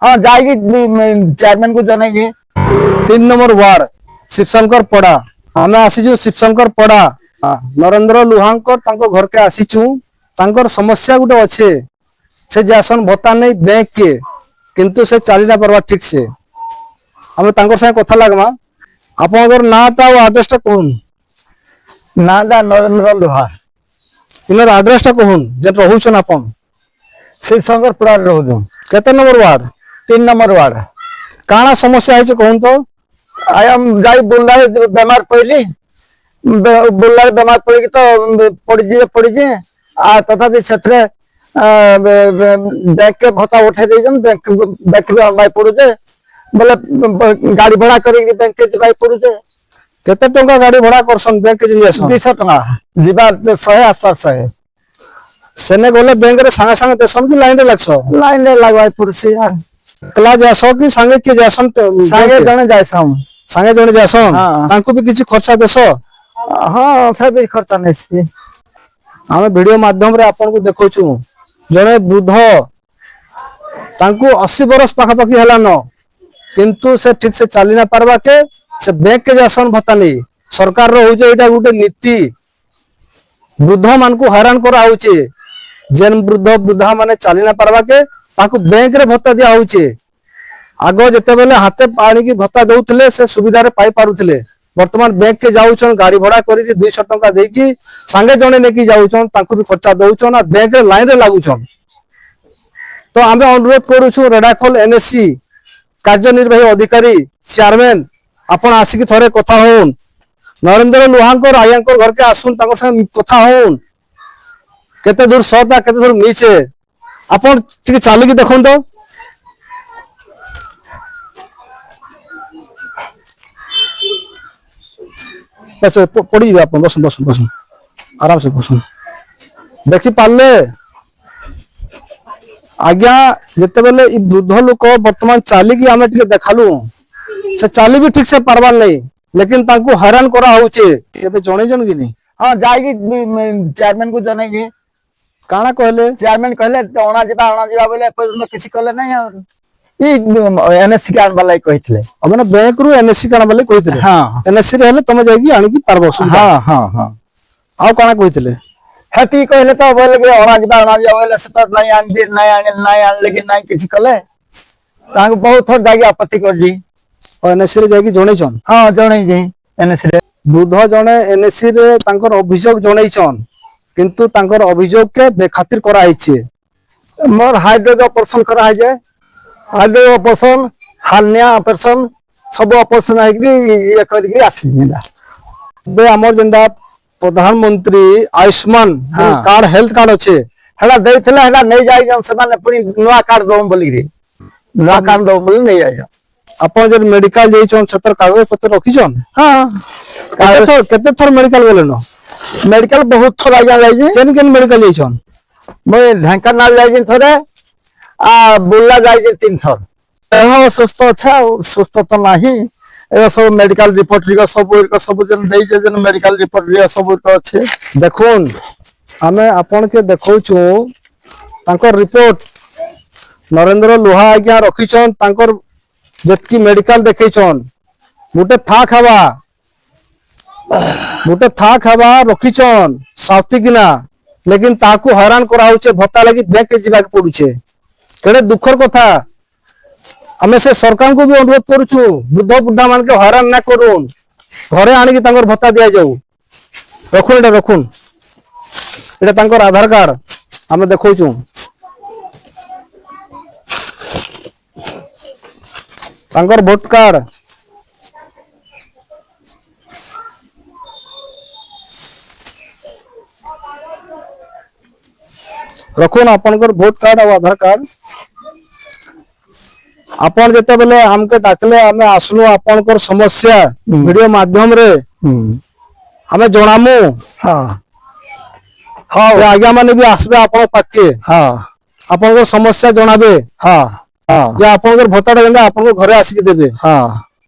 हाँ जाएगी चेयरमैन को जनेगी 3 नंबर वार्ड शिवशंकर पड़ा आमे आसीचु शिवशंकर पड़ा नरेंद्र लुहांकर तांको घर के आसीचु तांकर समस्या गुटे अच्छे से जासन भत्ता नहीं बैंक के किंतु से चली ना परवा ठीक से आमे तांकर संगे कथा लागमा आपनकर नाटा और एड्रेस टा कहून नादा नरेंद्र लोहा इनर एड्रेस टा कहून जे रहउछन आपन शिवशंकर पुरा रहू केते नंबर वार्ड 3 नंबर वार्ड काना समस्या है कहून तो आई हम जाई बोलला बीमार पड़ली बोलला बीमार पड़ी तो पड़ी जे आ तथापि छत्रे बैंक के भत्ता उठे दे जन बैंक में भाई पड़ू जे बोले गाड़ी भाड़ा करी बैंक के भाई पड़ू जे केते टंका गाड़ी भाड़ा करसन बैंक के जिंजेसन 200 टका जीवा 100 आसपास 100 सेने गले बैंक रे संगे संगे देसन की लाइन रे लागसो लाइन रे लगवाई पड़सी यार कला जासो की संगे के जासन संगे जने जायसम संगे जने जासन हाँ। तांको भी किछि खर्चा देसो हाँ सब खर्चा नहीं सी आमे वीडियो माध्यम रे आपन को देखौछु जने वृद्ध तांको 80 बरस पाखा पाखी हला न किंतु से ठीक से चली ना परवा के से बैंक के जासन भत्ता नहीं सरकार रो होजे एटा गुटे नीति वृद्ध मान को हैरान करा होचे जेन वृद्ध वृद्धा माने चली ना परवा के ताको बैंक रे भत्ता दिया होचे आगो जते बेले हाथे पानी की भत्ता दउथले से सुविधा रे पाई पारुथले वर्तमान बैंक के जाउछन गाड़ी भाड़ा करी 200 टका देकी संगे जने नेकी जाउछन ताको भी खर्चा दउछन आ बैंक रे लाइन रे लागुछन तो आमे अनुरोध करूछु रेडाखोल एनएससी कार्यनिर्वाही अधिकारी चेयरमैन आपण आसिक थरे कथा होन नरेंद्र लुहांकर आयांकर घर के आसुन ताकर संग कथा होन केते दूर सता केते दूर नीचे आपण ठीक चाली की देखन तो बस पड़ी जाए अपन बसन बसन बसन आराम से बसन देखि पाले आज्ञा जते बेले ई वृद्ध लोक वर्तमान चाली की हमें ठीक देखालु से चाली भी ठीक से पारबार नहीं लेकिन तांको हैरान करा होचे एबे जणे जन कि नहीं हाँ जाएगी चेयरमैन को जनेगी काना कहले चेयरमैन कहले अणा जीवा बोले पर्यंत किसी कहले नहीं और ई एनएससी कार्ड वाला कहितले हमने बैंक रु एनएससी काना वाले कहितले हां एनएससी रहले तमे जाई की आनी की पारबो हां हां हां आ काना कहितले हती कहले तो बोले के अणा जीवा बोले से तो नहीं आन लेकिन नहीं किसी कहले तांको बहुत थोड़ जागी आपत्ति कर जी और एनएससी रे जाई की जणे छन हां जणे जी एनएससी रे वृद्ध जणे एनएससी रे तांकर अभियोग जणे छन किंतु तांकर अभियोग के बेखातिर करा आइछे मोर हाइड्रोज ऑपरेशन करा है जे हाइड्रोज ऑपरेशन हालनिया ऑपरेशन सब ऑपरेशन है कि ये कर के आसी जिंदा बे हमर जेंदा प्रधानमंत्री आयुष्मान कार्ड हेल्थ कार्ड अच्छे हेला देथिला हेला नहीं जाई जन से माने पुनी नवा कार्ड दो बोली रे नवा कार्ड दो बोली नहीं जाई अपन जे मेडिकल जाई छन छतर कागज पत्र रखी छन हां केते थर मेडिकल गेले न मेडिकल बहुत थोड़ा जाई जे केन केन मेडिकल जाई छन मैं ढेंकानाल जाई जे थोड़े आ बुल्ला जाई जे 3 थर एहो सुस्त अच्छा सुस्त तो नाही ए सब मेडिकल रिपोर्ट रि सब जन देई जे जन मेडिकल रिपोर्ट रि सब तो अच्छे देखोन हमें अपन के देखौ छु तांकर रिपोर्ट नरेंद्र लोहा आज्ञा रखी छन तांकर जतकी मेडिकल देखै छन गुटे था खावा रखी छन साउथी किना लेकिन ताको हैरान करा होचे भत्ता लगी बैंक के जीवा के पडुचे केडे दुखर कथा हमें से सरकार को भी अनुरोध करूछु वृद्ध वृद्धा मान के हैरान ना करून घरे आनी की तांकर भत्ता दिया जाऊ रखुन एटा तांकर आधार कार्ड हमें देखौ छु तांकर वोट कार्ड रखुन आपनकर वोट कार्ड और आधार कार्ड अपन जते बेले हमके डाकले हमें आसनु आपनकर समस्या वीडियो माध्यम रे हमें जणामु हां हां से आज्ञा माने भी आसबे आपन पाके हां आपनकर समस्या जणाबे हां हां जे आपनकर भत्ताटा जेंदा आपन घरे आसी के देबे हां